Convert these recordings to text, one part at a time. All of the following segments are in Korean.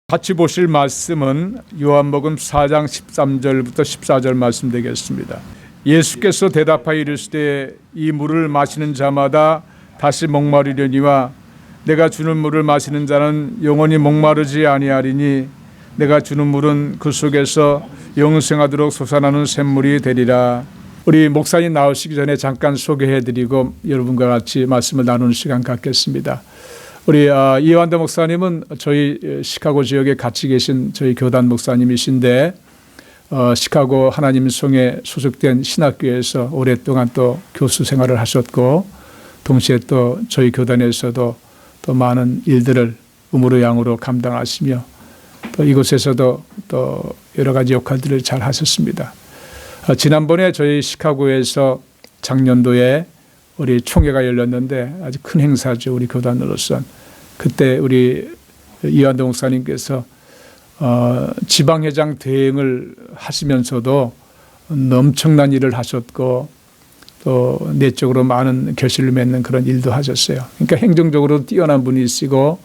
같이 보실 말씀은 요한복음 4장 13절부터 14절 말씀 되겠습니다. 예수께서 대답하여 이르시되 이 물을 마시는 자마다 다시 목마르려니와 내가 주는 물을 마시는 자는 영원히 목마르지 아니하리니 내가 주는 물은 그 속에서 영생하도록 솟아나는 샘물이 되리라. 우리 목사님 나오시기 전에 잠깐 소개해드리고 여러분과 같이 말씀을 나누는 시간 갖겠습니다. 우리 이완도 목사님은 저희 시카고 지역에 같이 계신 저희 교단 목사님이신데 시카고 하나님 성에 소속된 신학교에서 오랫동안 또 교수 생활을 하셨고 동시에 또 저희 교단에서도 또 많은 일들을 음으로 양으로 감당하시며 또 이곳에서도 또 여러 가지 역할들을 잘 하셨습니다. 지난번에 저희 시카고에서 작년도에 우리 총회가 열렸는데 아주 큰 행사죠. 우리 교단으로서. 그때 우리 이완도 목사님께서 지방회장 대행을 하시면서도 엄청난 일을 하셨고 또 내적으로 많은 결실을 맺는 그런 일도 하셨어요. 그러니까 행정적으로 뛰어난 분이시고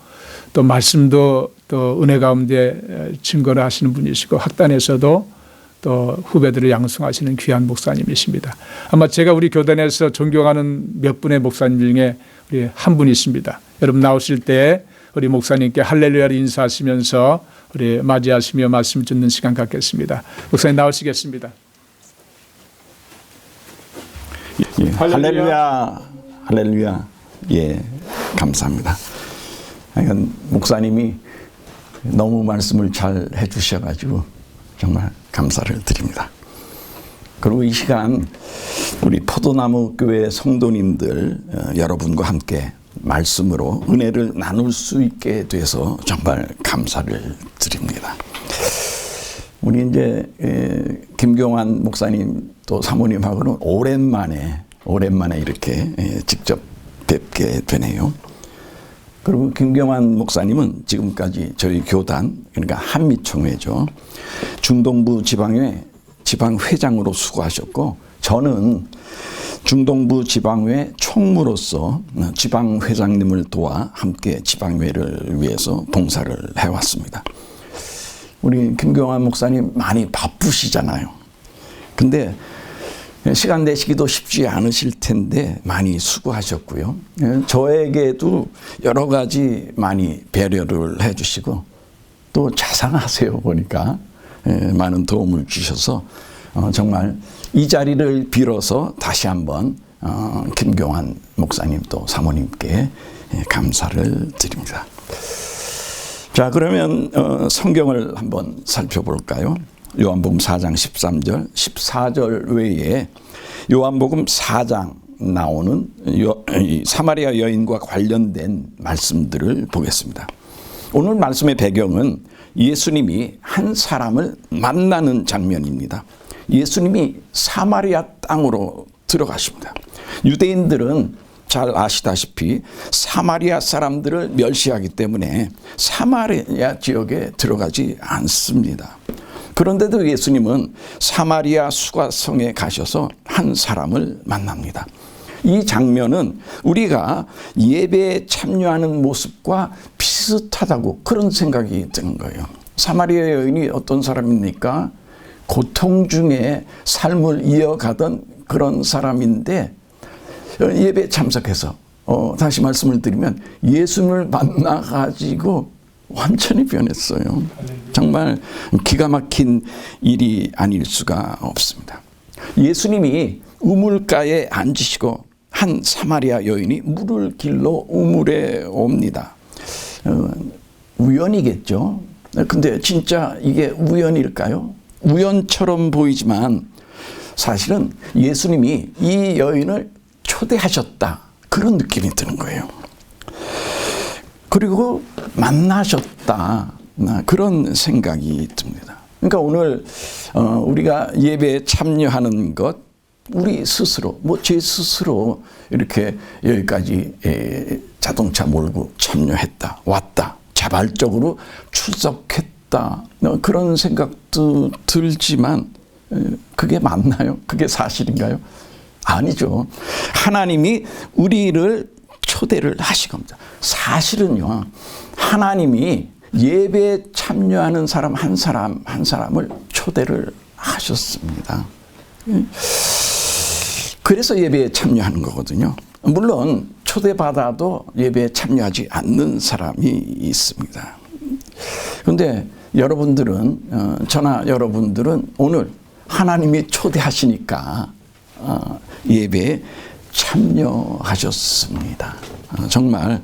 또 말씀도 또 은혜 가운데 증거를 하시는 분이시고 학단에서도 또 후배들을 양성하시는 귀한 목사님이십니다. 아마 제가 우리 교단에서 존경하는 몇 분의 목사님 중에 우리 한 분이 있습니다. 여러분 나오실 때 우리 목사님께 할렐루야를 인사하시면서 우리 맞이하시며 말씀 듣는 시간 갖겠습니다. 목사님 나오시겠습니다. 예, 할렐루야, 할렐루야. 예, 감사합니다. 목사님이 너무 말씀을 잘 해주셔가지고 정말 감사를 드립니다. 그리고 이 시간 우리 포도나무 교회 성도님들 여러분과 함께 말씀으로 은혜를 나눌 수 있게 돼서 정말 감사를 드립니다. 우리 이제 김경환 목사님 또 사모님하고는 오랜만에 이렇게 직접 뵙게 되네요. 그리고 김경환 목사님은 지금까지 저희 교단, 그러니까 한미총회죠. 중동부 지방회 지방회장으로 수고하셨고, 저는 중동부 지방회 총무로서 지방회장님을 도와 함께 지방회를 위해서 봉사를 해왔습니다. 우리 김경환 목사님 많이 바쁘시잖아요. 근데 시간 내시기도 쉽지 않으실 텐데 많이 수고하셨고요. 저에게도 여러 가지 많이 배려를 해주시고 또 자상하세요. 보니까 많은 도움을 주셔서 정말 이 자리를 빌어서 다시 한번 김경환 목사님 또 사모님께 감사를 드립니다. 자, 그러면 성경을 한번 살펴볼까요? 요한복음 4장 13절, 14절 외에 요한복음 4장 나오는 사마리아 여인과 관련된 말씀들을 보겠습니다. 오늘 말씀의 배경은 예수님이 한 사람을 만나는 장면입니다. 예수님이 사마리아 땅으로 들어가십니다. 유대인들은 잘 아시다시피 사마리아 사람들을 멸시하기 때문에 사마리아 지역에 들어가지 않습니다. 그런데도 예수님은 사마리아 수가성에 가셔서 한 사람을 만납니다. 이 장면은 우리가 예배에 참여하는 모습과 비슷하다고 그런 생각이 드는 거예요. 사마리아 여인이 어떤 사람입니까? 고통 중에 삶을 이어가던 그런 사람인데 예배에 참석해서 다시 말씀을 드리면 예수님을 만나가지고 완전히 변했어요. 정말 기가 막힌 일이 아닐 수가 없습니다. 예수님이 우물가에 앉으시고 한 사마리아 여인이 물을 길러 우물에 옵니다. 우연이겠죠. 근데 진짜 이게 우연일까요? 우연처럼 보이지만 사실은 예수님이 이 여인을 초대하셨다. 그런 느낌이 드는 거예요. 그리고 만나셨다. 그런 생각이 듭니다. 그러니까 오늘 우리가 예배에 참여하는 것, 우리 스스로, 제 스스로 이렇게 여기까지 자동차 몰고 참여했다, 왔다, 자발적으로 출석했다. 그런 생각도 들지만 그게 맞나요? 그게 사실인가요? 아니죠. 하나님이 우리를 초대를 하신 겁니다. 사실은요, 하나님이 예배에 참여하는 사람 한 사람을 초대를 하셨습니다. 그래서 예배에 참여하는 거거든요. 물론 초대받아도 예배에 참여하지 않는 사람이 있습니다. 그런데 여러분들은 저나 여러분들은 오늘 하나님이 초대하시니까 예배에 참여하셨습니다. 정말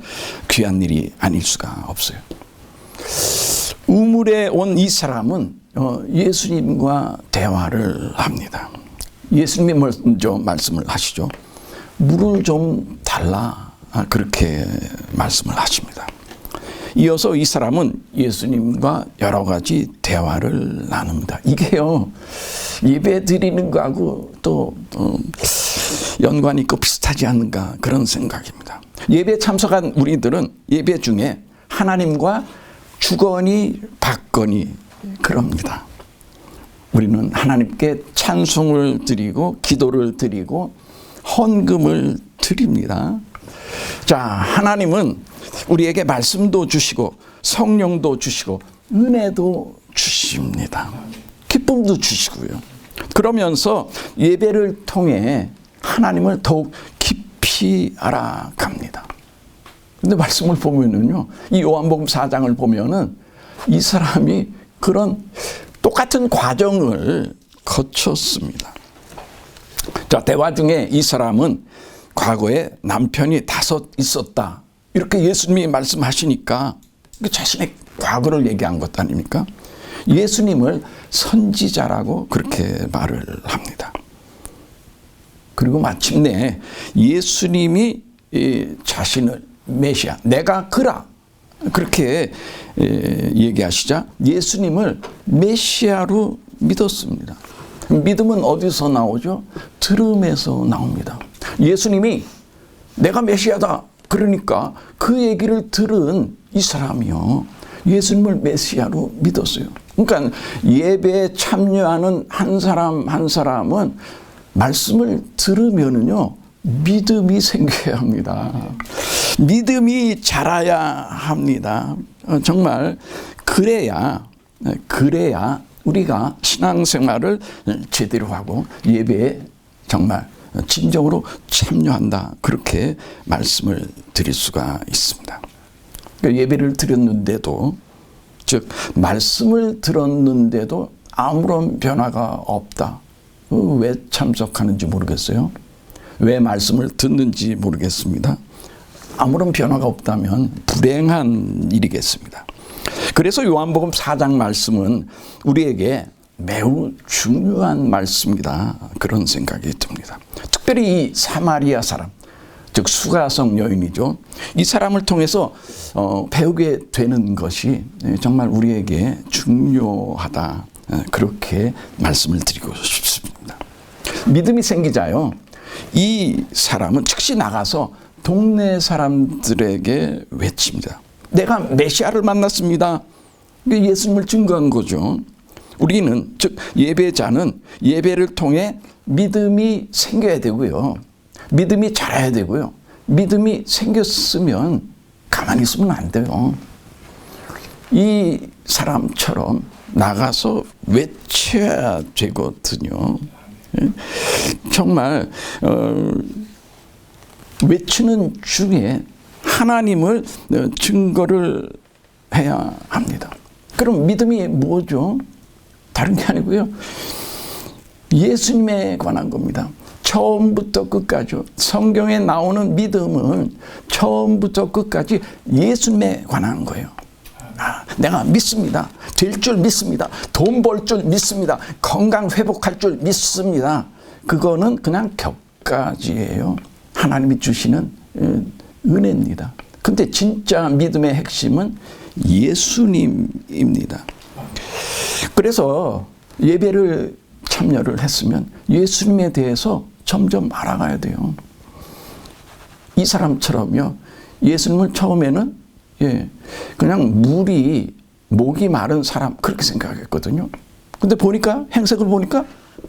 귀한 일이 아닐 수가 없어요. 우물에 온 이 사람은 예수님과 대화를 합니다. 예수님이 먼저 말씀을 하시죠. 물을 좀 달라. 그렇게 말씀을 하십니다. 이어서 이 사람은 예수님과 여러 가지 대화를 나눕니다. 이게요, 예배 드리는 거하고 또 연관이 있고 비슷하지 않는가 그런 생각입니다. 예배에 참석한 우리들은 예배 중에 하나님과 주거니 받거니 그럽니다. 우리는 하나님께 찬송을 드리고 기도를 드리고 헌금을 드립니다. 자, 하나님은 우리에게 말씀도 주시고 성령도 주시고 은혜도 주십니다. 기쁨도 주시고요. 그러면서 예배를 통해 하나님을 더욱 깊이 알아갑니다. 근데 말씀을 보면은요, 이 요한복음 4장을 보면은 이 사람이 그런 똑같은 과정을 거쳤습니다. 자, 대화 중에 이 사람은 과거에 남편이 5 있었다. 이렇게 예수님이 말씀하시니까 자신의 과거를 얘기한 것 아닙니까? 예수님을 선지자라고 그렇게 말을 합니다. 그리고 마침내 예수님이 자신을 메시아, 내가 그라 그렇게 얘기하시자 예수님을 메시아로 믿었습니다. 믿음은 어디서 나오죠? 들음에서 나옵니다. 예수님이 내가 메시아다 그러니까 그 얘기를 들은 이 사람이요, 예수님을 메시아로 믿었어요. 그러니까 예배에 참여하는 한 사람 한 사람은 말씀을 들으면은요, 믿음이 생겨야 합니다. 믿음이 자라야 합니다. 정말 그래야 우리가 신앙생활을 제대로 하고 예배에 정말 진정으로 참여한다. 그렇게 말씀을 드릴 수가 있습니다. 그러니까 예배를 드렸는데도, 즉 말씀을 들었는데도 아무런 변화가 없다. 왜 참석하는지 모르겠어요. 왜 말씀을 듣는지 모르겠습니다. 아무런 변화가 없다면 불행한 일이겠습니다. 그래서 요한복음 4장 말씀은 우리에게 매우 중요한 말씀이다. 그런 생각이 듭니다. 특별히 이 사마리아 사람, 즉 수가성 여인이죠. 이 사람을 통해서 배우게 되는 것이 정말 우리에게 중요하다. 그렇게 말씀을 드리고 싶습니다. 믿음이 생기자요, 이 사람은 즉시 나가서 동네 사람들에게 외칩니다. 내가 메시아를 만났습니다. 예수님을 증거한 거죠. 우리는, 즉 예배자는 예배를 통해 믿음이 생겨야 되고요, 믿음이 자라야 되고요, 믿음이 생겼으면 가만히 있으면 안 돼요. 이 사람처럼 나가서 외쳐야 되거든요. 정말 외치는 중에 하나님을 증거를 해야 합니다. 그럼 믿음이 뭐죠? 다른 게 아니고요, 예수님에 관한 겁니다. 처음부터 끝까지 성경에 나오는 믿음은 처음부터 끝까지 예수님에 관한 거예요. 내가 믿습니다. 될 줄 믿습니다. 돈 벌 줄 믿습니다. 건강 회복할 줄 믿습니다. 그거는 그냥 격가지예요. 하나님이 주시는 은혜입니다. 근데 진짜 믿음의 핵심은 예수님입니다. 그래서 예배를 참여를 했으면 예수님에 대해서 점점 알아가야 돼요. 이 사람처럼요, 예수님을 처음에는 그냥 목이 마른 사람 그렇게 생각했거든요. 근데 보니까, 행색을 보니까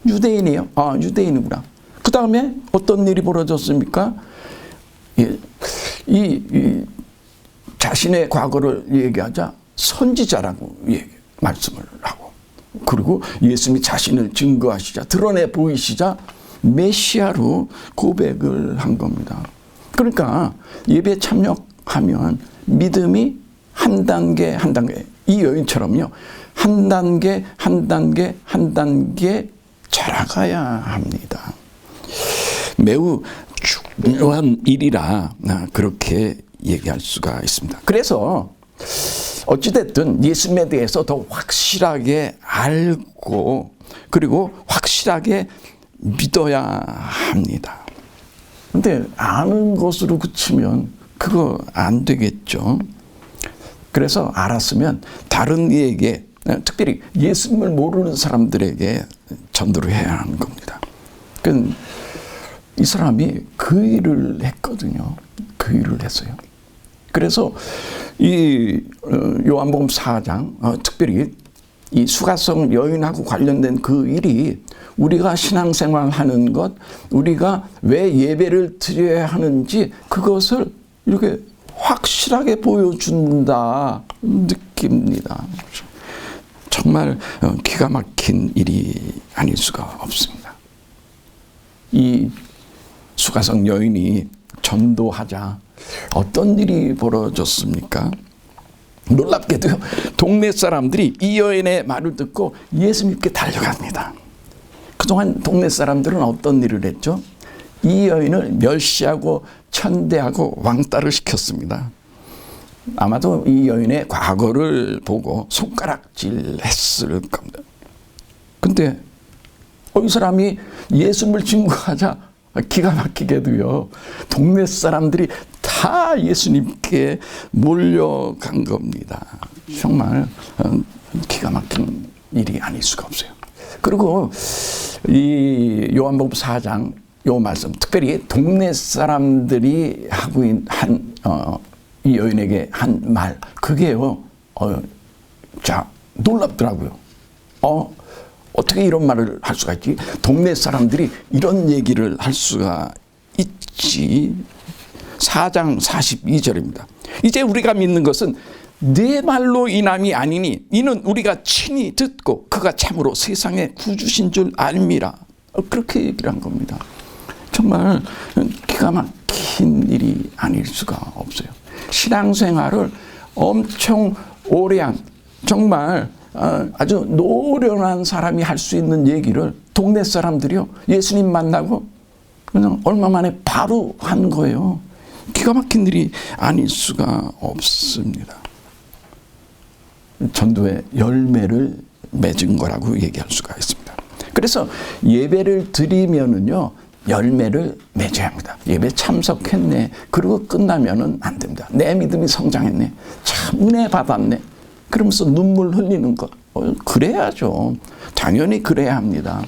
유대인이에요. 아, 유대인이구나. 그 다음에 어떤 일이 벌어졌습니까? 자신의 과거를 얘기하자 선지자라고 말씀을 하고, 그리고 예수님이 자신을 증거하시자, 드러내 보이시자 메시아로 고백을 한 겁니다. 그러니까 예배 참여하면 믿음이 한 단계 한 단계, 이 여인처럼요, 한 단계 한 단계 한 단계 자라가야 합니다. 매우 중요한 일이라 그렇게 얘기할 수가 있습니다. 그래서 어찌됐든 예수님에 대해서 더 확실하게 알고, 그리고 확실하게 믿어야 합니다. 근데 아는 것으로 그치면 그거 안 되겠죠. 그래서 알았으면 다른 이에게, 특별히 예수님을 모르는 사람들에게 전도를 해야 하는 겁니다. 이 사람이 그 일을 했거든요. 그 일을 했어요. 그래서 이 요한복음 4장, 특별히 이 수가성 여인하고 관련된 그 일이 우리가 신앙생활 하는 것, 우리가 왜 예배를 드려야 하는지 그것을 이렇게 확실하게 보여준다 느낍니다. 정말 기가 막힌 일이 아닐 수가 없습니다. 이 수가성 여인이 전도하자 어떤 일이 벌어졌습니까? 놀랍게도요, 동네 사람들이 이 여인의 말을 듣고 예수님께 달려갑니다. 그동안 동네 사람들은 어떤 일을 했죠? 이 여인을 멸시하고 천대하고 왕따를 시켰습니다. 아마도 이 여인의 과거를 보고 손가락질 했을 겁니다. 근데 이 사람이 예수님을 증거하자 기가 막히게도요, 동네 사람들이 다 예수님께 몰려간 겁니다. 정말 기가 막힌 일이 아닐 수가 없어요. 그리고 이 요한복음 4장 요 말씀, 특별히 동네 사람들이 하고 한 이 여인에게 한 말, 그게요, 자, 놀랍더라고요. 어떻게 이런 말을 할 수가 있지? 동네 사람들이 이런 얘기를 할 수가 있지. 4장 42절입니다. 이제 우리가 믿는 것은 네 말로 인함이 아니니 이는 우리가 친히 듣고 그가 참으로 세상의 구주신 줄 알미라. 그렇게 얘기를 한 겁니다. 정말 기가 막힌 일이 아닐 수가 없어요. 신앙생활을 엄청 오래 한, 정말 아주 노련한 사람이 할 수 있는 얘기를 동네 사람들이요, 예수님 만나고 그냥 얼마 만에 바로 한 거예요. 기가 막힌 일이 아닐 수가 없습니다. 전도의 열매를 맺은 거라고 얘기할 수가 있습니다. 그래서 예배를 드리면은요, 열매를 맺어야 합니다. 예배 참석했네, 그리고 끝나면은 안 됩니다. 내 믿음이 성장했네, 참 은혜 받았네, 그러면서 눈물 흘리는 것, 그래야죠. 당연히 그래야 합니다.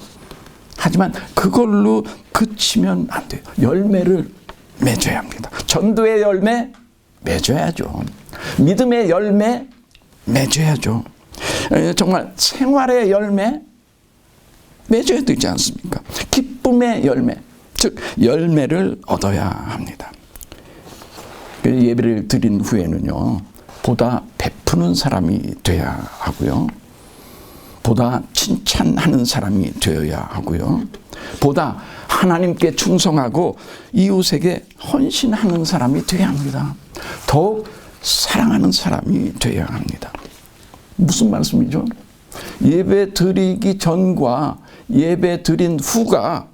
하지만 그걸로 그치면 안 돼요. 열매를 맺어야 합니다. 전도의 열매 맺어야죠. 믿음의 열매 맺어야죠. 정말 생활의 열매 맺어야 되지 않습니까? 기쁨의 열매, 즉 열매를 얻어야 합니다. 예배를 드린 후에는요, 보다 베푸는 사람이 돼야 하고요, 보다 칭찬하는 사람이 되어야 하고요, 보다 하나님께 충성하고 이웃에게 헌신하는 사람이 되어야 합니다. 더욱 사랑하는 사람이 되어야 합니다. 무슨 말씀이죠? 예배 드리기 전과 예배 드린 후가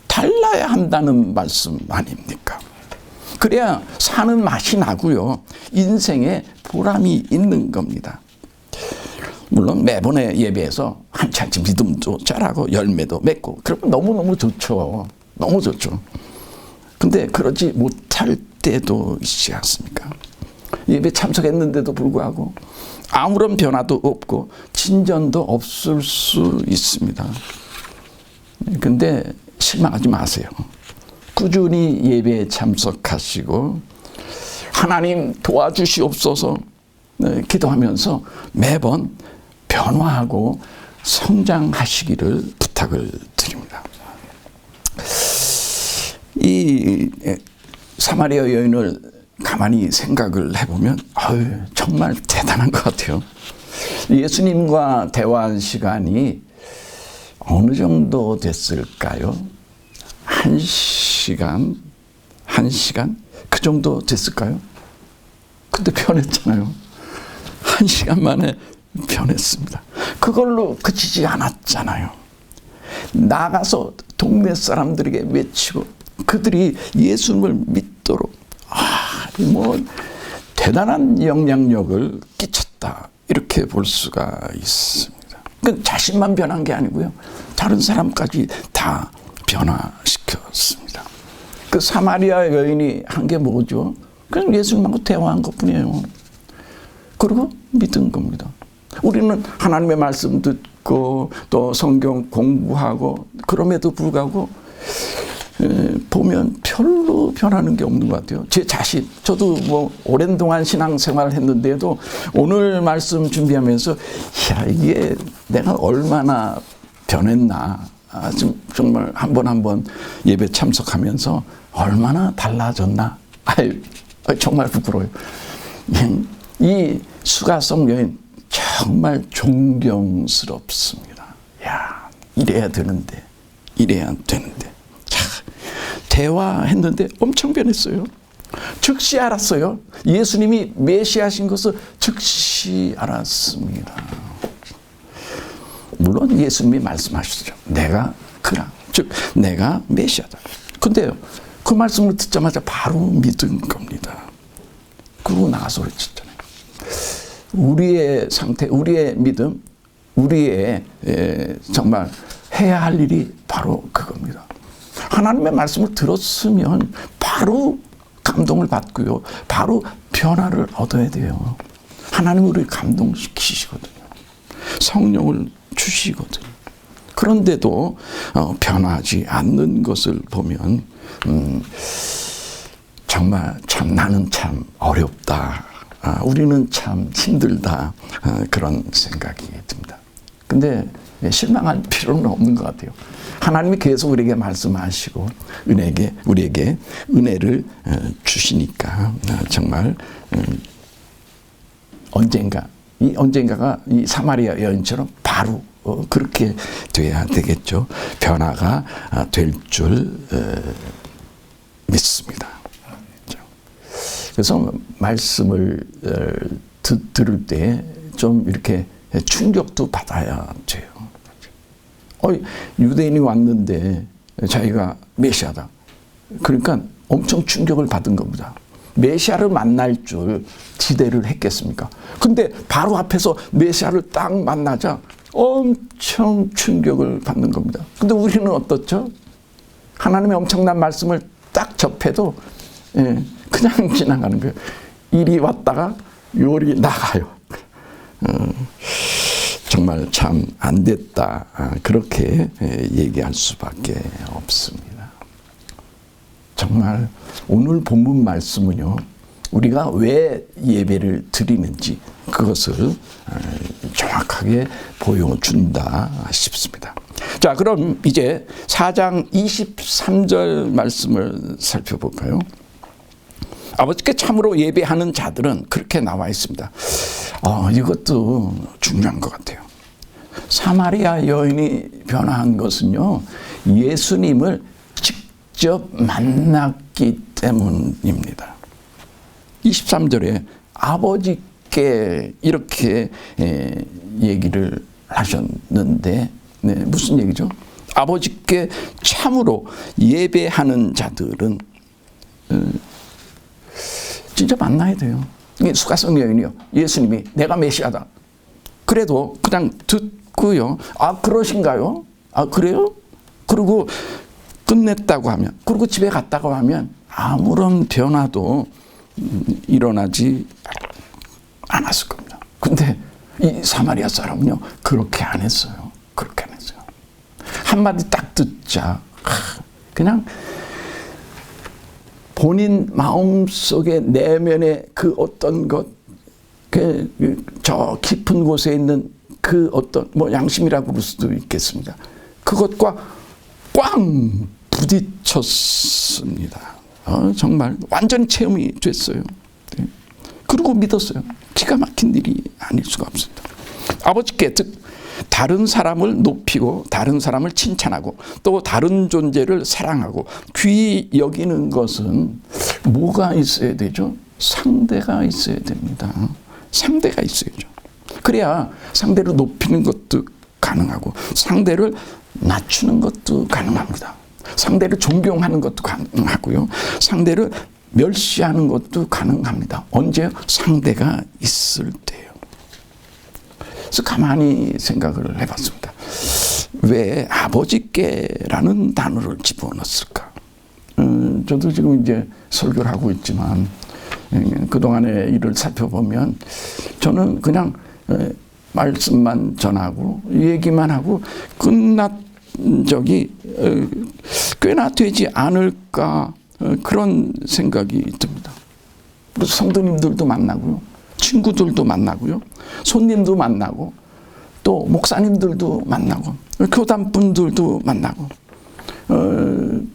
달라야 한다는 말씀 아닙니까? 그래야 사는 맛이 나고요, 인생에 보람이 있는 겁니다. 물론 매번의 예배에서 한차씩 믿음도 자라고 열매도 맺고 그러면 너무너무 좋죠. 너무 좋죠. 근데 그러지 못할 때도 있지 않습니까? 예배 참석했는데도 불구하고 아무런 변화도 없고 진전도 없을 수 있습니다. 근데 실망하지 마세요. 꾸준히 예배에 참석하시고 하나님 도와주시옵소서 기도하면서 매번 변화하고 성장하시기를 부탁을 드립니다. 이 사마리아 여인을 가만히 생각을 해보면 정말 대단한 것 같아요. 예수님과 대화한 시간이 어느 정도 됐을까요? 1시간? 그 정도 됐을까요? 근데 변했잖아요. 1시간 만에 변했습니다. 그걸로 그치지 않았잖아요. 나가서 동네 사람들에게 외치고 그들이 예수님을 믿도록 대단한 영향력을 끼쳤다. 이렇게 볼 수가 있습니다. 그러니까 자신만 변한 게 아니고요. 다른 사람까지 다 변화시켰습니다. 그 사마리아 여인이 한 게 뭐죠? 그냥 예수님하고 대화한 것뿐이에요. 그리고 믿은 겁니다. 우리는 하나님의 말씀 듣고 또 성경 공부하고 그럼에도 불구하고 보면 별로 변하는 게 없는 것 같아요. 제 자신, 저도 오랜 동안 신앙생활을 했는데도 오늘 말씀 준비하면서 이게 내가 얼마나 변했나. 정말 한 번 예배 참석하면서 얼마나 달라졌나. 정말 부끄러워요. 이 수가성 여인 정말 존경스럽습니다. 이래야 되는데. 대화했는데 엄청 변했어요. 즉시 알았어요. 예수님이 메시아신 것을 즉시 알았습니다. 물론 예수님이 말씀하시죠. 내가 그라. 즉 내가 메시아다. 근데요. 그 말씀을 듣자마자 바로 믿은 겁니다. 그러고 나서 그랬잖아요. 우리의 상태, 우리의 믿음, 우리의 정말 해야 할 일이 바로 그겁니다. 하나님의 말씀을 들었으면 바로 감동을 받고요. 바로 변화를 얻어야 돼요. 하나님은 우리를 감동시키시거든요. 성령을 주시거든요. 그런데도 변하지 않는 것을 보면 정말 참 나는 참 어렵다. 우리는 참 힘들다. 그런 생각이 듭니다. 근데 실망할 필요는 없는 것 같아요. 하나님이 계속 우리에게 말씀하시고 우리에게 은혜를 주시니까 정말 언젠가가 이 사마리아 여인처럼 바로 그렇게 돼야 되겠죠. 변화가 될 줄 믿습니다. 그래서 말씀을 들을 때 좀 이렇게 충격도 받아야 돼요. 유대인이 왔는데 자기가 메시아다. 그러니까 엄청 충격을 받은 겁니다. 메시아를 만날 줄 기대를 했겠습니까? 근데 바로 앞에서 메시아를 딱 만나자 엄청 충격을 받는 겁니다. 근데 우리는 어떻죠? 하나님의 엄청난 말씀을 딱 접해도 그냥 지나가는 거예요. 이리 왔다가 요리 나가요. 정말 참 안 됐다. 그렇게 얘기할 수밖에 없습니다. 정말 오늘 본문 말씀은요. 우리가 왜 예배를 드리는지 그것을 정확하게 보여준다 싶습니다. 자, 그럼 이제 4장 23절 말씀을 살펴볼까요? 아버지께 참으로 예배하는 자들은 그렇게 나와 있습니다. 이것도 중요한 것 같아요. 사마리아 여인이 변화한 것은요, 예수님을 직접 만났기 때문입니다. 23절에 아버지께 이렇게 얘기를 하셨는데, 무슨 얘기죠? 아버지께 참으로 예배하는 자들은 진짜 만나야 돼요. 수가성 여인이요. 예수님이 내가 메시아다. 그래도 그냥 듣고요. 그러신가요? 그래요? 그리고 끝냈다고 하면, 그리고 집에 갔다고 하면 아무런 변화도 일어나지 않았을 겁니다. 근데 이 사마리아 사람은요, 그렇게 안 했어요. 그렇게 안 했어요. 한마디 딱 듣자. 그냥 본인 마음속의 내면의 그 어떤 것, 저 깊은 곳에 있는 그 어떤 양심이라고 부를 수도 있겠습니다. 그것과 꽝 부딪혔습니다. 정말 완전 체험이 됐어요. 네. 그리고 믿었어요. 기가 막힌 일이 아닐 수가 없습니다. 아버지께 즉 다른 사람을 높이고 다른 사람을 칭찬하고 또 다른 존재를 사랑하고 귀히 여기는 것은 뭐가 있어야 되죠? 상대가 있어야 됩니다. 상대가 있어야죠. 그래야 상대를 높이는 것도 가능하고 상대를 낮추는 것도 가능합니다. 상대를 존경하는 것도 가능하고요. 상대를 멸시하는 것도 가능합니다. 언제요? 상대가 있을 때요. 그래서 가만히 생각을 해봤습니다. 왜 아버지께라는 단어를 집어넣었을까? 저도 지금 이제 설교를 하고 있지만 그동안의 일을 살펴보면 저는 그냥 말씀만 전하고 얘기만 하고 끝난 적이 꽤나 되지 않을까 그런 생각이 듭니다. 그래서 성도님들도 만나고요. 친구들도 만나고요. 손님도 만나고 또 목사님들도 만나고 교단분들도 만나고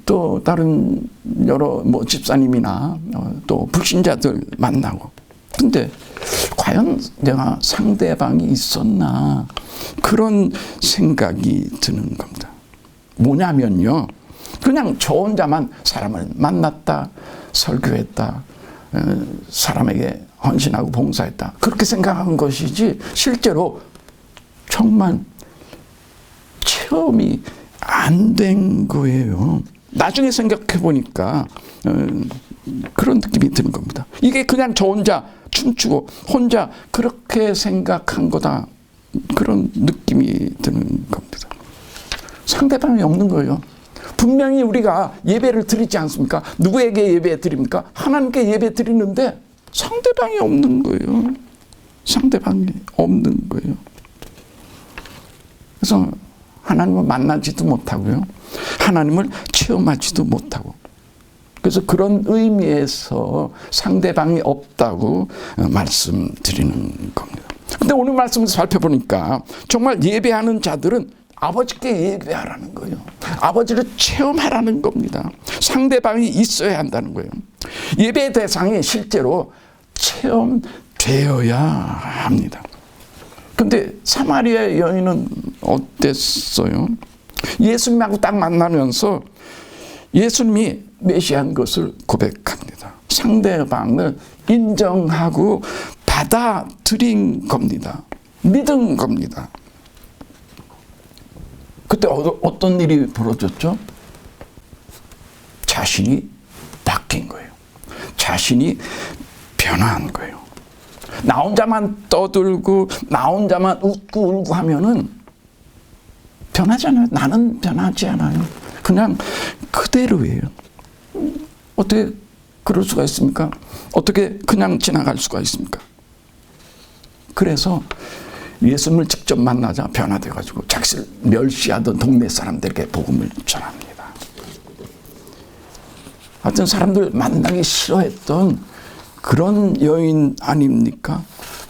또 다른 여러 집사님이나 또 불신자들 만나고 근데 과연 내가 상대방이 있었나 그런 생각이 드는 겁니다. 뭐냐면요. 그냥 저 혼자만 사람을 만났다 설교했다 사람에게 헌신하고 봉사했다 그렇게 생각한 것이지 실제로 정말 체험이 안 된 거예요. 나중에 생각해 보니까 그런 느낌이 드는 겁니다. 이게 그냥 저 혼자 춤추고 혼자 그렇게 생각한 거다 그런 느낌이 드는 겁니다. 상대방이 없는 거예요. 분명히 우리가 예배를 드리지 않습니까? 누구에게 예배 드립니까? 하나님께 예배 드리는데 상대방이 없는 거예요. 상대방이 없는 거예요. 그래서 하나님을 만나지도 못하고요. 하나님을 체험하지도 못하고. 그래서 그런 의미에서 상대방이 없다고 말씀드리는 겁니다. 근데 오늘 말씀을 살펴보니까 정말 예배하는 자들은 아버지께 예배하라는 거예요. 아버지를 체험하라는 겁니다. 상대방이 있어야 한다는 거예요. 예배 대상이 실제로 체험되어야 합니다. 근데 사마리아 여인은 어땠어요? 예수님하고 딱 만나면서 예수님이 메시아인 것을 고백합니다. 상대방을 인정하고 받아들인 겁니다. 믿은 겁니다. 그때 어떤 일이 벌어졌죠? 자신이 바뀐 거예요. 자신이 변한 거예요. 나 혼자만 떠들고 나 혼자만 웃고 울고 하면은 변하잖아요. 나는 변하지 않아요. 그냥 그대로예요. 어떻게 그럴 수가 있습니까? 어떻게 그냥 지나갈 수가 있습니까? 그래서 예수님을 직접 만나자 변화돼가지고 자기를 멸시하던 동네 사람들에게 복음을 전합니다. 하여튼 사람들 만나기 싫어했던 그런 여인 아닙니까?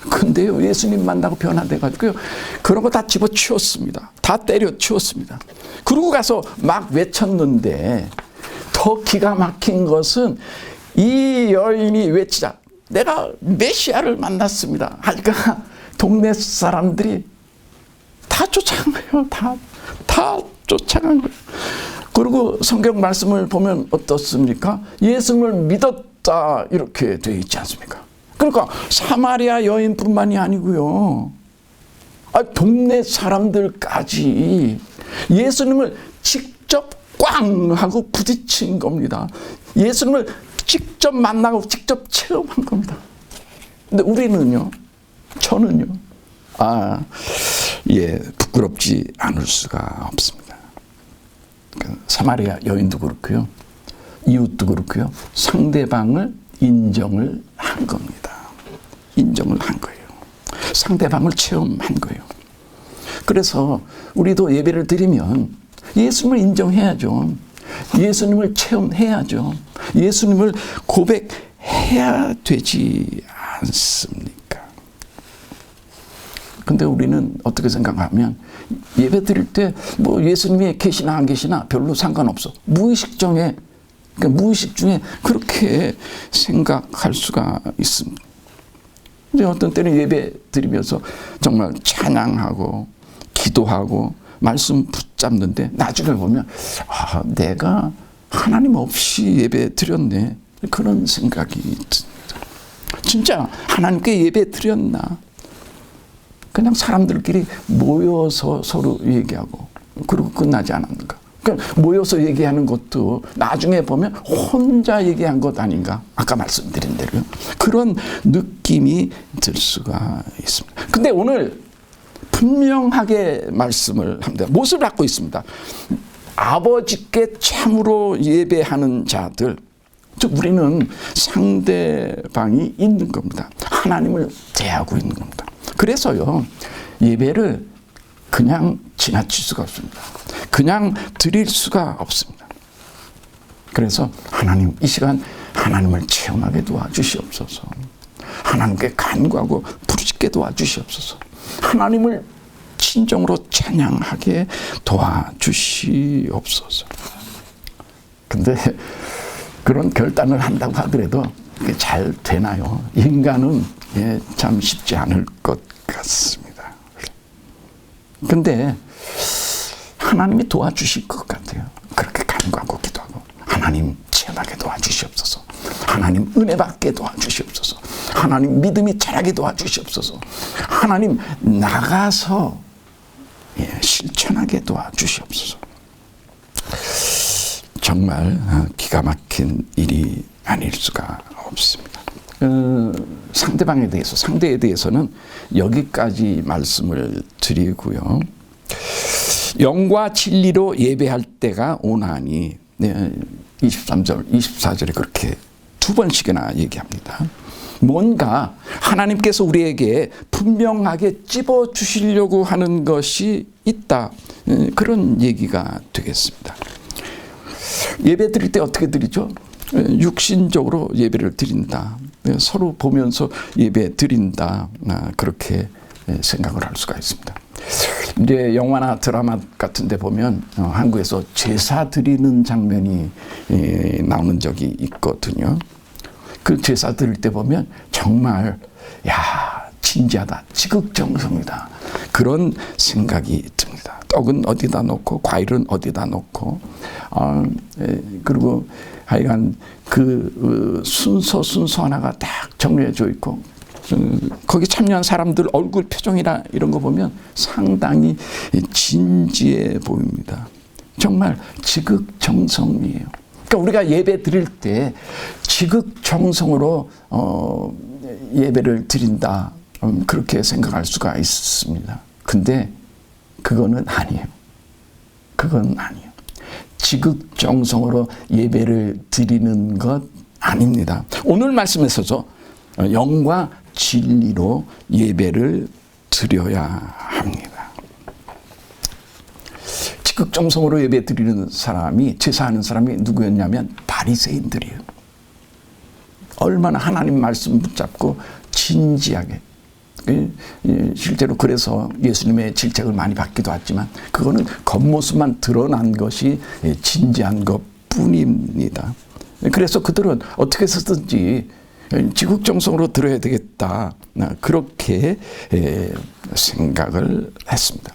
근데요, 예수님 만나고 변화돼가지고요, 그런 거 다 집어치웠습니다. 다 때려치웠습니다. 그러고 가서 막 외쳤는데 더 기가 막힌 것은 이 여인이 외치자 내가 메시아를 만났습니다 하니까 동네 사람들이 다 쫓아간 거예요. 다 쫓아간 거예요. 그리고 성경 말씀을 보면 어떻습니까? 예수님을 믿었다 이렇게 되어 있지 않습니까? 그러니까 사마리아 여인뿐만이 아니고요. 동네 사람들까지 예수님을 직접 꽝 하고 부딪힌 겁니다. 예수님을 직접 만나고 직접 체험한 겁니다. 근데 우리는요, 저는요, 부끄럽지 않을 수가 없습니다. 그러니까 사마리아 여인도 그렇고요, 이웃도 그렇고요, 상대방을 인정을 한 겁니다. 인정을 한 거예요. 상대방을 체험한 거예요. 그래서 우리도 예배를 드리면 예수님을 인정해야죠. 예수님을 체험해야죠. 예수님을 고백해야 되지 않습니까? 근데 우리는 어떻게 생각하면 예배 드릴 때 뭐 예수님이 계시나 안 계시나 별로 상관없어. 무의식정에 그러니까 무의식 중에 그렇게 생각할 수가 있습니다. 근데 어떤 때는 예배 드리면서 정말 찬양하고 기도하고 말씀 붙잡는데 나중에 보면 내가 하나님 없이 예배 드렸네. 그런 생각이 듭니다. 진짜 하나님께 예배 드렸나? 그냥 사람들끼리 모여서 서로 얘기하고 그리고 끝나지 않았는가? 그러니까 모여서 얘기하는 것도 나중에 보면 혼자 얘기한 것 아닌가? 아까 말씀드린 대로 그런 느낌이 들 수가 있습니다. 근데 오늘 분명하게 말씀을 합니다. 못을 갖고 있습니다. 아버지께 참으로 예배하는 자들, 즉 우리는 상대방이 있는 겁니다. 하나님을 대하고 있는 겁니다. 그래서요, 예배를 그냥 지나칠 수가 없습니다. 그냥 드릴 수가 없습니다. 그래서 하나님, 이 시간 하나님을 체험하게 도와주시옵소서. 하나님께 간구하고 부르짖게 도와주시옵소서. 하나님을 진정으로 찬양하게 도와주시옵소서. 근데 그런 결단을 한다고 하더라도 그게 잘 되나요? 인간은 참 쉽지 않을 것 같습니다. 근데 하나님이 도와주실 것 같아요. 그렇게 간구하고 기도하고 하나님 체험하게 도와주시옵소서. 하나님 은혜 받게 도와주시옵소서. 하나님 믿음이 자라게 도와주시옵소서. 하나님 나가서 실천하게 도와주시옵소서. 정말 기가 막힌 일이 아닐 수가 없습니다. 상대방에 대해서, 상대에 대해서는 여기까지 말씀을 드리고요. 영과 진리로 예배할 때가 오나니 23절, 24절에 그렇게 두 번씩이나 얘기합니다. 뭔가 하나님께서 우리에게 분명하게 찝어주시려고 하는 것이 있다. 그런 얘기가 되겠습니다. 예배 드릴 때 어떻게 드리죠? 육신적으로 예배를 드린다. 서로 보면서 예배 드린다. 그렇게 생각을 할 수가 있습니다. 이제 영화나 드라마 같은 데 보면 한국에서 제사 드리는 장면이 나오는 적이 있거든요. 그 제사 드릴 때 보면 정말 진지하다, 지극정성이다, 그런 생각이 듭니다. 떡은 어디다 놓고 과일은 어디다 놓고 그리고 하여간 그 순서 하나가 딱 정리해져 있고 거기 참여한 사람들 얼굴 표정이나 이런 거 보면 상당히 진지해 보입니다. 정말 지극정성이에요. 그러니까 우리가 예배 드릴 때 지극정성으로 예배를 드린다, 그렇게 생각할 수가 있습니다. 근데 그거는 아니에요. 그건 아니에요. 지극정성으로 예배를 드리는 것 아닙니다. 오늘 말씀에서도 영과 진리로 예배를 드려야 합니다. 지극정성으로 예배 드리는 사람이, 제사하는 사람이 누구였냐면 바리새인들이에요. 얼마나 하나님 말씀 붙잡고 진지하게, 실제로 그래서 예수님의 질책을 많이 받기도 했지만 그거는 겉모습만 드러난 것이 진지한 것뿐입니다. 그래서 그들은 어떻게 해서든지 지극정성으로 들어야 되겠다, 그렇게 생각을 했습니다.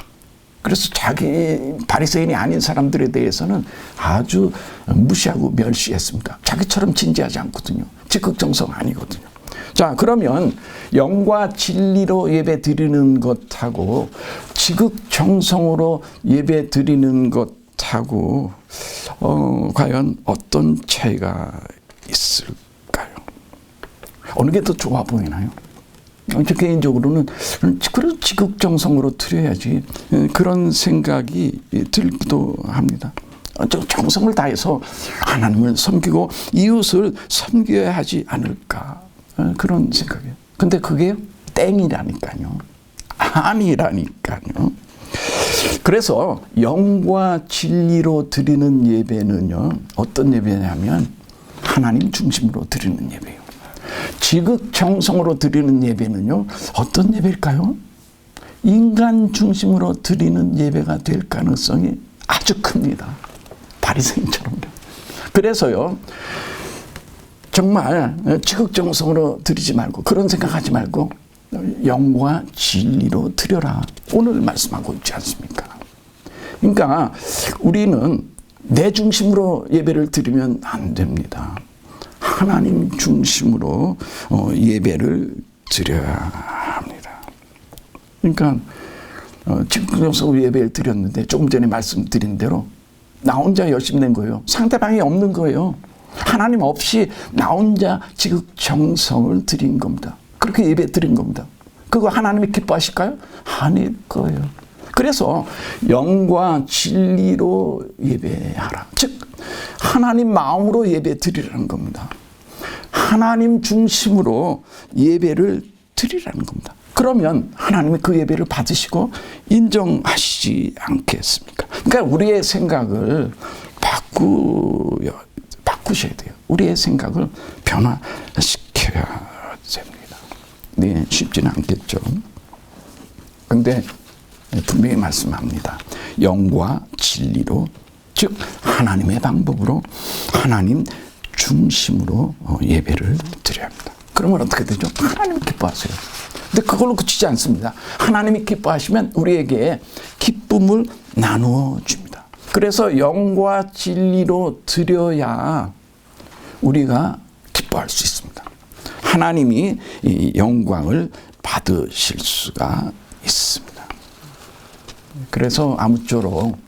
그래서 자기 바리새인이 아닌 사람들에 대해서는 아주 무시하고 멸시했습니다. 자기처럼 진지하지 않거든요. 지극정성 아니거든요. 자, 그러면 영과 진리로 예배 드리는 것하고 지극정성으로 예배 드리는 것하고 과연 어떤 차이가 있을까요? 어느 게 더 좋아 보이나요? 저 개인적으로는 그런 지극정성으로 드려야지, 그런 생각이 들기도 합니다. 정성을 다해서 하나님을 섬기고 이웃을 섬겨야 하지 않을까, 그런 생각이에요. 근데 그게 땡이라니까요. 아니라니까요. 그래서 영과 진리로 드리는 예배는요, 어떤 예배냐면 하나님 중심으로 드리는 예배예요. 지극정성으로 드리는 예배는요, 어떤 예배일까요? 인간 중심으로 드리는 예배가 될 가능성이 아주 큽니다. 바리새인처럼요. 그래서요, 정말 지극정성으로 드리지 말고, 그런 생각하지 말고 영과 진리로 드려라. 오늘 말씀하고 있지 않습니까? 그러니까 우리는 내 중심으로 예배를 드리면 안 됩니다. 하나님 중심으로 예배를 드려야 합니다. 그러니까 지금서 예배를 드렸는데 조금 전에 말씀드린 대로 나 혼자 열심히 낸 거예요. 상대방이 없는 거예요. 하나님 없이 나 혼자 지극정성을 드린 겁니다. 그렇게 예배 드린 겁니다. 그거 하나님이 기뻐하실까요? 아닐 거예요. 그래서 영과 진리로 예배하라. 즉 하나님 마음으로 예배 드리라는 겁니다. 하나님 중심으로 예배를 드리라는 겁니다. 그러면 하나님이 그 예배를 받으시고 인정하시지 않겠습니까? 그러니까 우리의 생각을 바꾸셔야 돼요. 우리의 생각을 변화시켜야 됩니다. 네, 쉽지는 않겠죠. 그런데 분명히 말씀합니다. 영과 진리로, 즉 하나님의 방법으로, 하나님 중심으로 예배를 드려야 합니다. 그러면 어떻게 되죠? 하나님이 기뻐하세요. 근데 그걸로 그치지 않습니다. 하나님이 기뻐하시면 우리에게 기쁨을 나누어 줍니다. 그래서 영과 진리로 드려야 우리가 기뻐할 수 있습니다. 하나님이 이 영광을 받으실 수가 있습니다. 그래서 아무쪼록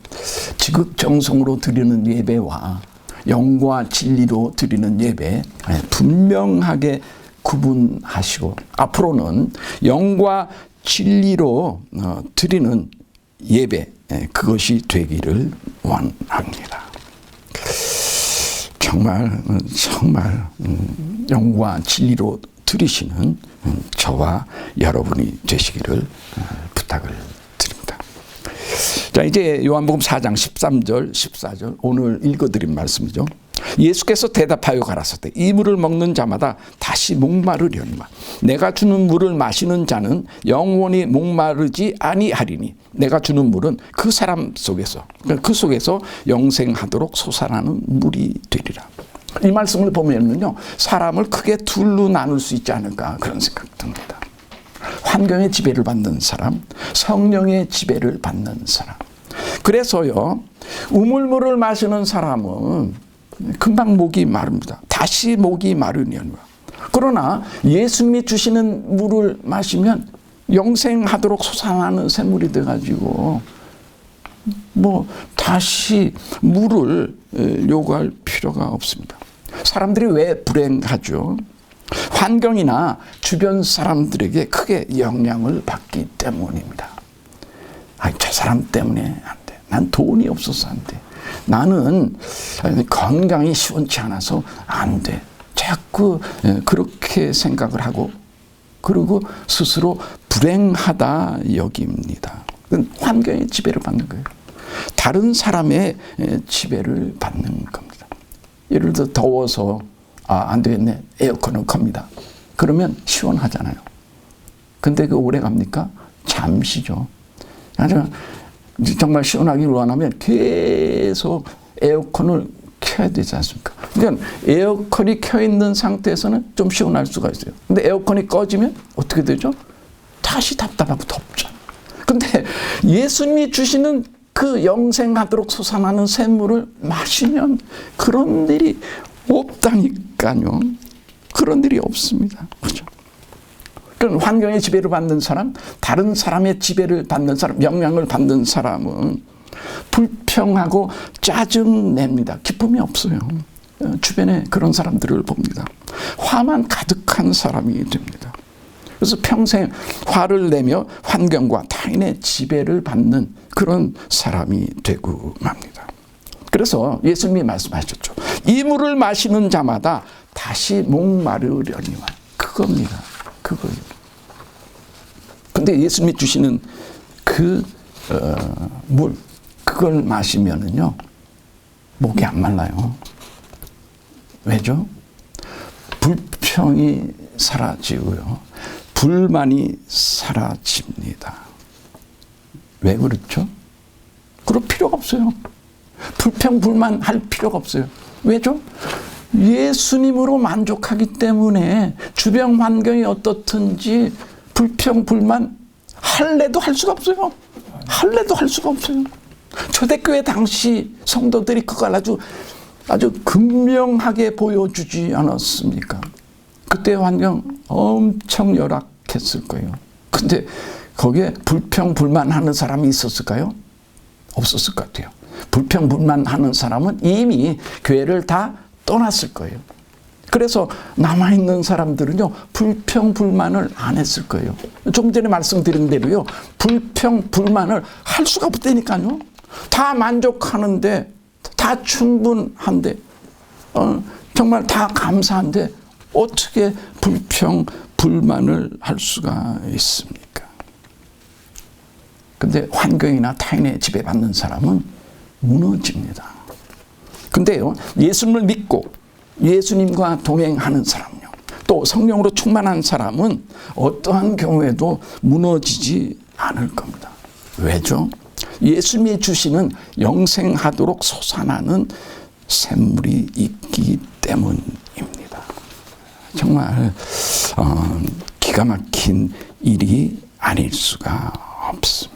지극정성으로 드리는 예배와 영과 진리로 드리는 예배 분명하게 구분하시고 앞으로는 영과 진리로 드리는 예배, 그것이 되기를 원합니다. 정말 영과 진리로 드리시는 저와 여러분이 되시기를 부탁을 드립니다. 자, 이제 요한복음 4장 13절, 14절 오늘 읽어드린 말씀이죠. 예수께서 대답하여 가라사대 이 물을 먹는 자마다 다시 목마르려니와 내가 주는 물을 마시는 자는 영원히 목마르지 아니하리니 내가 주는 물은 그 사람 속에서 영생하도록 솟아나는 물이 되리라. 이 말씀을 보면요, 사람을 크게 둘로 나눌 수 있지 않을까 그런 생각이 듭니다. 환경의 지배를 받는 사람, 성령의 지배를 받는 사람. 그래서요, 우물물을 마시는 사람은 금방 목이 마릅니다. 다시 목이 마르니와. 그러나 예수님이 주시는 물을 마시면 영생하도록 솟아나는 샘물이 돼가지고 다시 물을 요구할 필요가 없습니다. 사람들이 왜 불행하죠? 환경이나 주변 사람들에게 크게 영향을 받기 때문입니다. 저 사람 때문에 안 돼. 난 돈이 없어서 안 돼. 나는 건강이 시원치 않아서 안 돼. 자꾸 그렇게 생각을 하고 그리고 스스로 불행하다 여깁니다. 환경의 지배를 받는 거예요. 다른 사람의 지배를 받는 겁니다. 예를 들어 더워서 안 되겠네. 에어컨을 컵니다. 그러면 시원하잖아요. 근데 그 오래 갑니까? 잠시죠. 정말 시원하기 원하면 계속 에어컨을 켜야 되지 않습니까? 그러니까 에어컨이 켜있는 상태에서는 좀 시원할 수가 있어요. 근데 에어컨이 꺼지면 어떻게 되죠? 다시 답답하고 덥죠. 근데 예수님이 주시는 그 영생하도록 솟아나는 샘물을 마시면 그런 일이 없다니까요. 그런 일이 없습니다. 그렇죠? 그러니까 환경의 지배를 받는 사람, 다른 사람의 지배를 받는 사람, 영향을 받는 사람은 불평하고 짜증냅니다. 기쁨이 없어요. 주변에 그런 사람들을 봅니다. 화만 가득한 사람이 됩니다. 그래서 평생 화를 내며 환경과 타인의 지배를 받는 그런 사람이 되고 맙니다. 그래서 예수님이 말씀하셨죠. 이 물을 마시는 자마다 다시 목마르려니와. 그겁니다. 그거예요. 근데 예수님이 주시는 그 물, 그걸 마시면은요, 목이 안 말라요. 왜죠? 불평이 사라지고요, 불만이 사라집니다. 왜 그렇죠? 그럴 필요가 없어요. 불평, 불만 할 필요가 없어요. 왜죠? 예수님으로 만족하기 때문에 주변 환경이 어떻든지 불평, 불만 할래도 할 수가 없어요. 할래도 할 수가 없어요. 초대교회 당시 성도들이 그걸 아주 극명하게 보여주지 않았습니까? 그때 환경 엄청 열악했을 거예요. 근데 거기에 불평, 불만하는 사람이 있었을까요? 없었을 것 같아요. 불평, 불만하는 사람은 이미 교회를 다 떠났을 거예요. 그래서 남아있는 사람들은요, 불평, 불만을 안 했을 거예요. 좀 전에 말씀드린 대로요, 불평, 불만을 할 수가 없다니까요. 다 만족하는데, 다 충분한데, 정말 다 감사한데, 어떻게 불평, 불만을 할 수가 있습니까? 근데 환경이나 타인의 지배받는 사람은 무너집니다. 근데요, 예수님을 믿고 예수님과 동행하는 사람요, 또 성령으로 충만한 사람은 어떠한 경우에도 무너지지 않을 겁니다. 왜죠? 예수님이 주시는 영생하도록 솟아나는 샘물이 있기 때문입니다. 정말 기가 막힌 일이 아닐 수가 없습니다.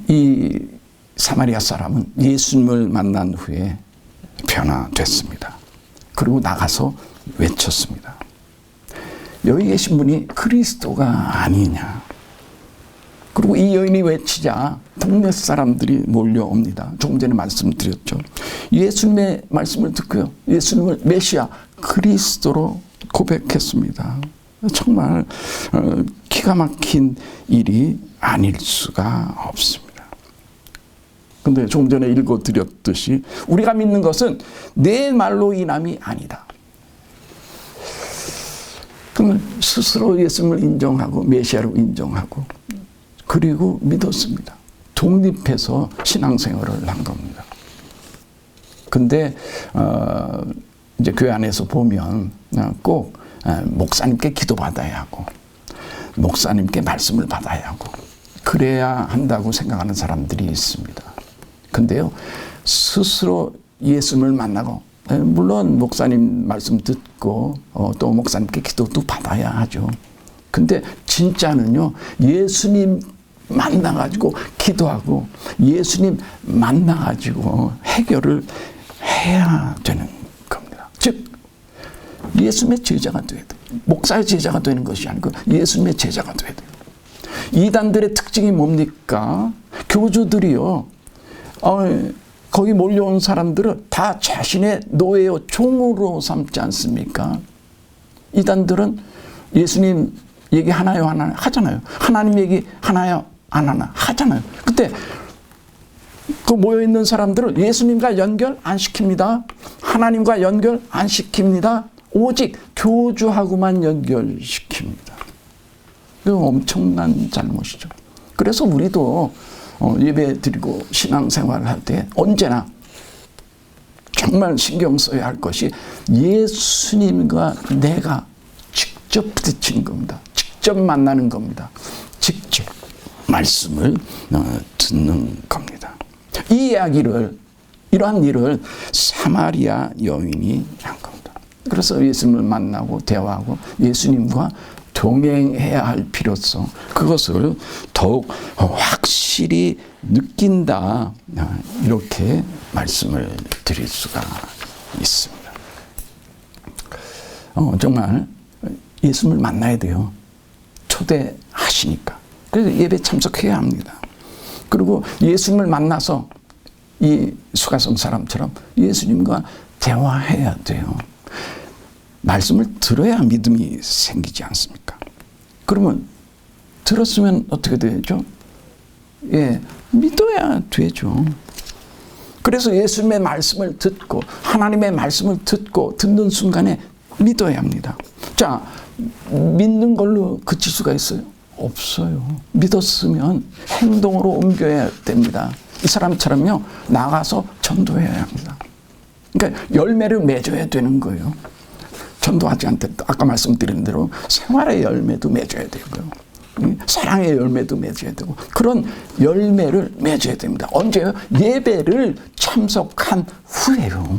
이 사마리아 사람은 예수님을 만난 후에 변화됐습니다. 그리고 나가서 외쳤습니다. 여기 계신 분이 그리스도가 아니냐. 그리고 이 여인이 외치자 동네 사람들이 몰려옵니다. 조금 전에 말씀드렸죠. 예수님의 말씀을 듣고요, 예수님을 메시아 그리스도로 고백했습니다. 정말 기가 막힌 일이 아닐 수가 없습니다. 근데 조금 전에 읽어드렸듯이 우리가 믿는 것은 내 말로 인함이 아니다. 그러면 스스로 예수님을 인정하고 메시아로 인정하고 그리고 믿었습니다. 독립해서 신앙생활을 한 겁니다. 근데 이제 교회 안에서 보면 꼭 목사님께 기도받아야 하고 목사님께 말씀을 받아야 하고 그래야 한다고 생각하는 사람들이 있습니다. 근데요, 스스로 예수님을 만나고 물론 목사님 말씀 듣고 또 목사님께 기도도 받아야 하죠. 근데 진짜는요, 예수님 만나가지고 기도하고 예수님 만나가지고 해결을 해야 되는 겁니다. 즉 예수님의 제자가 돼야 돼요. 목사의 제자가 되는 것이 아니고 예수님의 제자가 돼야 돼요. 이단들의 특징이 뭡니까? 교주들이요, 거기 몰려온 사람들을 다 자신의 노예요 종으로 삼지 않습니까? 이단들은 예수님 얘기 하나요 안 하나요? 하잖아요. 하나님 얘기 하나요 안 하나? 하잖아요. 근데 그 모여있는 사람들을 예수님과 연결 안 시킵니다. 하나님과 연결 안 시킵니다. 오직 교주하고만 연결시킵니다. 이거 엄청난 잘못이죠. 그래서 우리도 예배 드리고 신앙생활을 할 때 언제나 정말 신경 써야 할 것이 예수님과 내가 직접 부딪히는 겁니다. 직접 만나는 겁니다. 직접 말씀을 듣는 겁니다. 이 이야기를, 이러한 일을 사마리아 여인이 한 겁니다. 그래서 예수님을 만나고 대화하고 예수님과 동행해야 할 필요성, 그것을 더욱 확실히 느낀다, 이렇게 말씀을 드릴 수가 있습니다. 정말 예수님을 만나야 돼요. 초대하시니까. 그래서 예배 참석해야 합니다. 그리고 예수님을 만나서 이 수가성 사람처럼 예수님과 대화해야 돼요. 말씀을 들어야 믿음이 생기지 않습니까? 그러면 들었으면 어떻게 되죠? 예, 믿어야 되죠. 그래서 예수님의 말씀을 듣고 하나님의 말씀을 듣고 듣는 순간에 믿어야 합니다. 자, 믿는 걸로 그칠 수가 있어요? 없어요. 믿었으면 행동으로 옮겨야 됩니다. 이 사람처럼요, 나가서 전도해야 합니다. 그러니까 열매를 맺어야 되는 거예요. 전도하지 않더라도 아까 말씀드린 대로 생활의 열매도 맺어야 되고요. 사랑의 열매도 맺어야 되고 그런 열매를 맺어야 됩니다. 언제요? 예배를 참석한 후에요.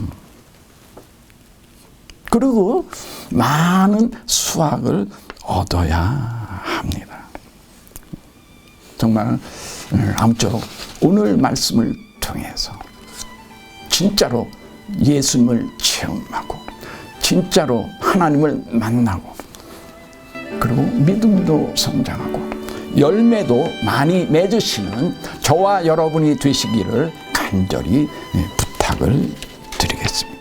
그리고 많은 수확을 얻어야 합니다. 정말 아무쪼록 오늘 말씀을 통해서 진짜로 예수님을 체험하고 진짜로 하나님을 만나고 그리고 믿음도 성장하고 열매도 많이 맺으시는 저와 여러분이 되시기를 간절히 부탁을 드리겠습니다.